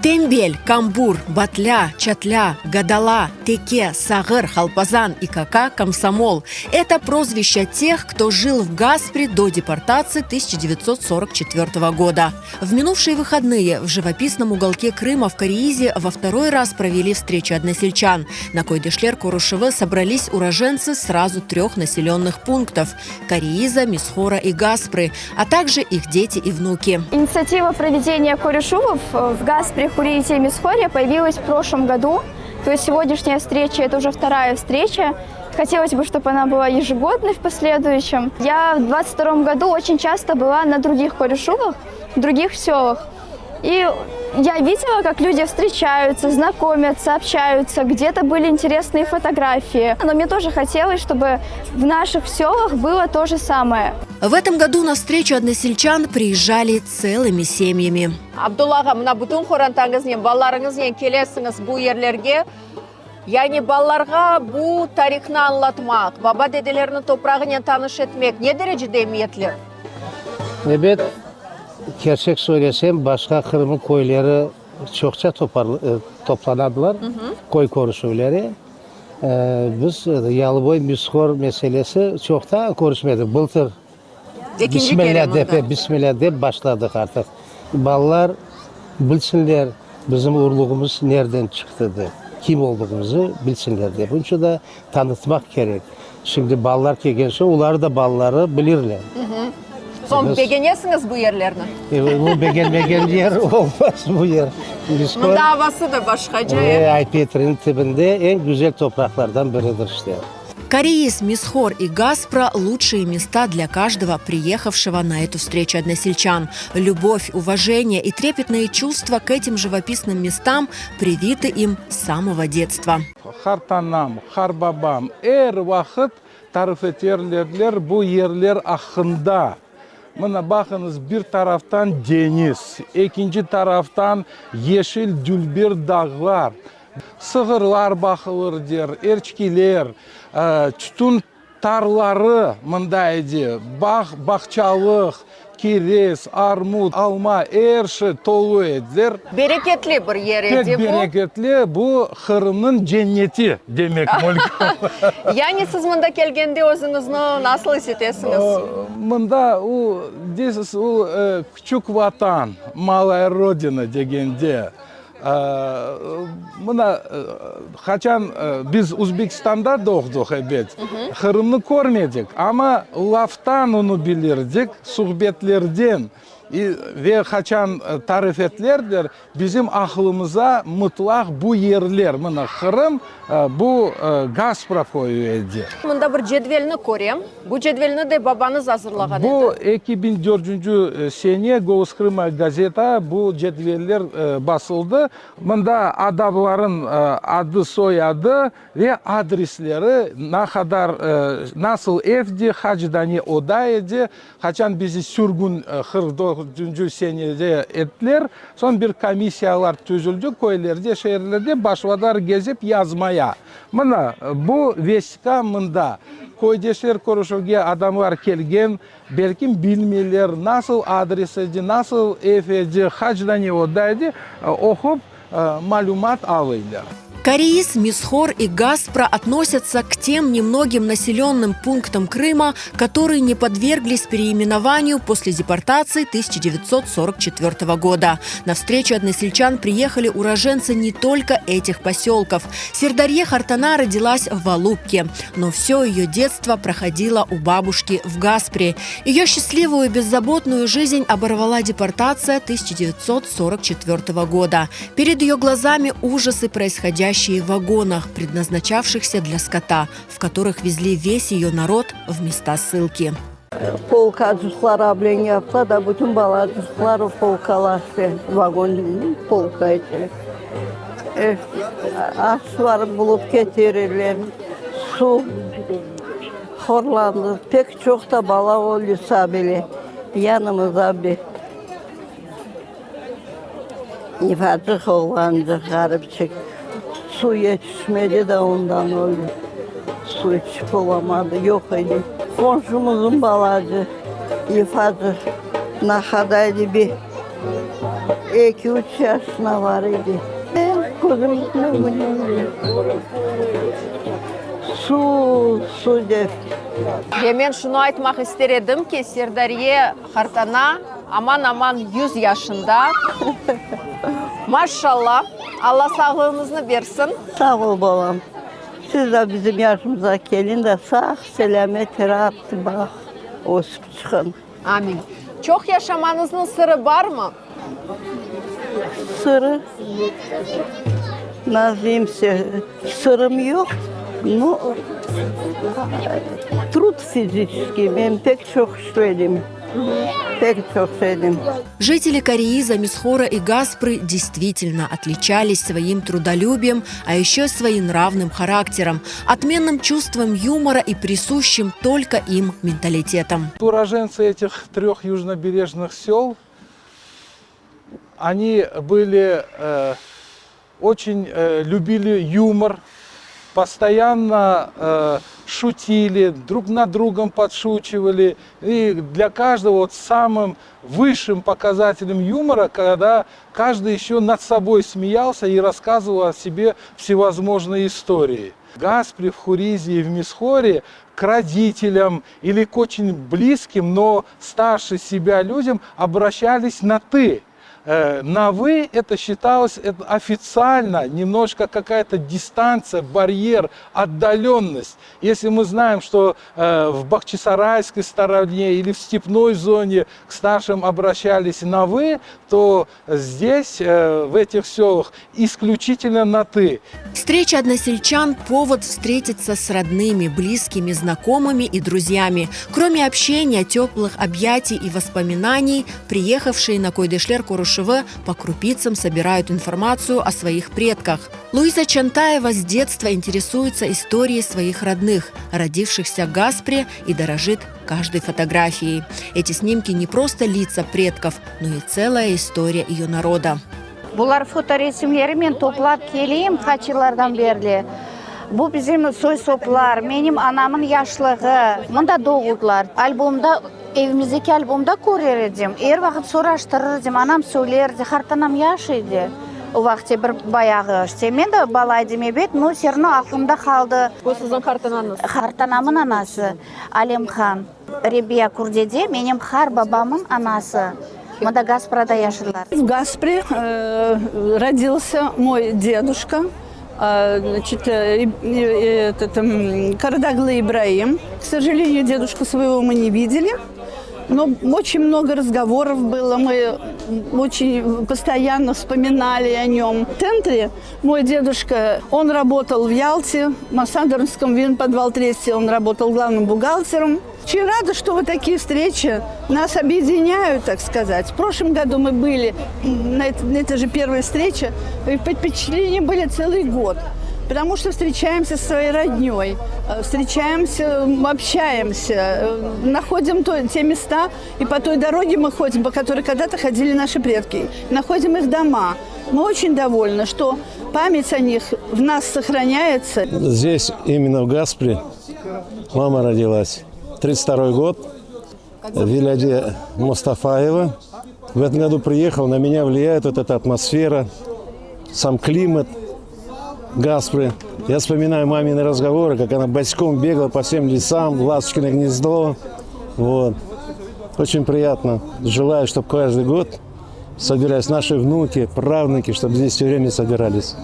Тембель, Камбур, Батля, Чатля, Гадала, Теке, Сагыр, Халпазан и Кака – комсомол. Это прозвища тех, кто жил в Гаспре до депортации 1944 года. В минувшие выходные в живописном уголке Крыма в Кариизе во второй раз провели встречу односельчан. На Койдышлер-Курушевы собрались уроженцы сразу 3 населенных пунктов – Карииза, Мисхора и Гаспры, а также их дети и внуки. Инициатива проведения Курушевов в Гаспре, Хуриите и Мисхоре появилась в прошлом году. То есть сегодняшняя встреча – это уже вторая встреча. Хотелось бы, чтобы она была ежегодной в последующем. Я в 2022 году очень часто была на других Курушевах, в других селах. И я видела, как люди встречаются, знакомятся, общаются, где-то были интересные фотографии. Но мне тоже хотелось, чтобы в наших селах было то же самое. В этом году на встречу односельчан приезжали целыми семьями. Абдуллаға, мына бүтін қорантаңызбен, балаларыңызбен келесіңіз бұл ерлерге. Яғни балаларға бұл тарихны аңлатмақ, баба деделерінің топырағымен таныш етмек. Не дәрежеде ниетлі? Evet, gerçek söylesem başka Kırım'ın koyları çokça toplanadılar. Koy koruşuvları. Biz Yalıboy Mishor meselesi çok da konuşmadık. Bıltır Bismillah deyip başladık artık. Ballar bilsinler bizim uğurluğumuz nereden çıktı, kim olduğumuzu bilsinler diye. Bunun için de tanıtmak gerek. Şimdi ballar gelgense onlar da balları bilirler. Son beğeniyorsunuz bu yerlerini? Bu beğenmegen yer olmaz bu yer. Bunun havası da başkaca. Aypetr'in tibinde en güzel topraklardan biridir işte. Карииз, Мисхор и Гаспра – лучшие места для каждого приехавшего на эту встречу односельчан. Любовь, уважение и трепетные чувства к этим живописным местам привиты им с самого детства. Хартанам, Харбабам, вақыт тариф етерлерлер бұл ерлер ақында. Мына бақыңыз, бір тарафтан дениз, екінші тарафтан ешіл дүлбер дағлар. Сығырлар бақылыр дер, ерчкелер, түтін тарлары мындайды, бақчалық, керес, армуд, алма, ерші толу едер. Берекетли бір ері де бұл? Берекетли, бұл Қырымның женнеті демек мүлкі. Яғни сіз мұнда келгенде өзіңізді насыл есетесіңіз? Мұнда күчік ватан, малая родина дегенде. Мына қачан біз Өзбекстанда доғдық әбет, Қырымны көрмедік, ама лафтан оны білердік, сұхбетлерден. Ve kaçan tarif etlerdir, bizim aklımıza mutlak bu yerler, mına Kırım, bu Gaspra koyuyordu. Bunda bir cedvelini koruyam. Bu cedvelini de babanız hazırlagan Bu 2004 sene Goğuz Kırım'a gazeta bu cedveller basıldı. Bunda adamların adı, soyadı ve adresleri, ne kadar nasıl evdi, hacdani odaydı, kaçan bizi sürgün 49 senede ettiler. Son bir komisyalar tüzüldü, köylerde, şehirlerde başladılar gezip yazmaya. Mına bu vesika mında Koydeşler Kuruşu'ya adamlar kelgen, belki bilmeler nasıl adresiydi, nasıl evdi, hacdani odaydı, okup malumat alırlar. Карииз, Мисхор и Гаспра относятся к тем немногим населенным пунктам Крыма, которые не подверглись переименованию после депортации 1944 года. На встречу односельчан приехали уроженцы не только этих поселков. Сердарье Хартана родилась в Валупке, но все ее детство проходило у бабушки в Гаспре. Ее счастливую и беззаботную жизнь оборвала депортация 1944 года. Перед ее глазами ужасы происходящие в вагонах, предназначавшихся для скота, в которых везли весь ее народ в места ссылки. Polkacıklar ablen yaptılar da bütün balacıklar polkalaştı. Vagon polkaydı. Aslar bulup getirirler. Su horlandı. Pek çok da bala olursa bile yanımıza bir ifacık oğlancık garip çıktı. Su yetişmedi de ondan oldu. Su içip olamadı, yok idi. Komşumuzun balacı, ifacı, nakadaydı bir 2-3 yaşına var idi. Kızımız ne biliyor? Su def. Мен шуны айтмақ істер едім ки Сырдария Хартана аман 100 yaşında. Maşallah. Allah sağlığınızı versin. Sağ ol balam. Siz de bizim yaşımıza gelin de sağ, selamet, rahat bak. Olsun çıkın. Amin. Çok yaşamanızın sırrı var mı? Sırrı. Nazimse sırrım yok. Ну, труд физический, ben pek çok söyledim. Жители Кореиза, Мисхора и Гаспры действительно отличались своим трудолюбием, а еще своенравным характером, отменным чувством юмора и присущим только им менталитетом. Уроженцы этих 3 южнобережных сел, они были, очень любили юмор, постоянно шутили, друг над другом подшучивали. И для каждого вот самым высшим показателем юмора, когда каждый еще над собой смеялся и рассказывал о себе всевозможные истории. В Гаспре, в Хуризе и в Мисхоре к родителям или к очень близким, но старше себя людям обращались на «ты». На «вы» это считалось официально, немножко какая-то дистанция, барьер, отдаленность. Если мы знаем, что в Бахчисарайской стороне или в степной зоне к старшим обращались на «вы», то здесь, в этих селах, исключительно на «ты». Встреча односельчан – повод встретиться с родными, близкими, знакомыми и друзьями. Кроме общения, теплых объятий и воспоминаний, приехавшие на Койдышлер-Курушеве по крупицам собирают информацию о своих предках. Луиза Чантаева с детства интересуется историей своих родных, родившихся в Гаспре, и дорожит каждой фотографией. Эти снимки не просто лица предков, но и целая история ее народа. Бұлар фоторесімлері мен топлап келейім қачылардан берлі. Бұл bizim soy-soplar, benim anamın yaşlığı. Mında doğuldular. Albomda, evimizdeki albomda көрердім. Her vakit soraştırırdım, anam söylerdi, Харtanam yaşıydı. O vakti bir bayağı işte. Men de balaydım evet, но все равно aklımda kaldı. Bu sizin Хартанаңыз? Харtanamın anası, Алимхан. Ребия Курдеде, benim Хар babamın anası. Гаспрада yaşlılar. В Гаспре родился мой дедушка, Карадаглы Ибраим. К сожалению, дедушку своего мы не видели, но очень много разговоров было, мы очень постоянно вспоминали о нем. В центре мой дедушка, он работал в Ялте, в Массандерском винподвал 3, он работал главным бухгалтером. Очень рада, что вот такие встречи нас объединяют, так сказать. В прошлом году мы были на этой же первой встрече, и впечатления были целый год. Потому что встречаемся со своей родней, встречаемся, общаемся, находим те места, и по той дороге мы ходим, по которой когда-то ходили наши предки, находим их дома. Мы очень довольны, что память о них в нас сохраняется. Здесь, именно в Гаспре, мама родилась. 32-й год, в Виляде Мустафаева. В этом году приехал, на меня влияет вот эта атмосфера, сам климат Гаспры. Я вспоминаю мамины разговоры, как она босиком бегала по всем лесам, Ласточкино гнездо. Вот. Очень приятно. Желаю, чтобы каждый год собирались наши внуки, правнуки, чтобы здесь все время собирались.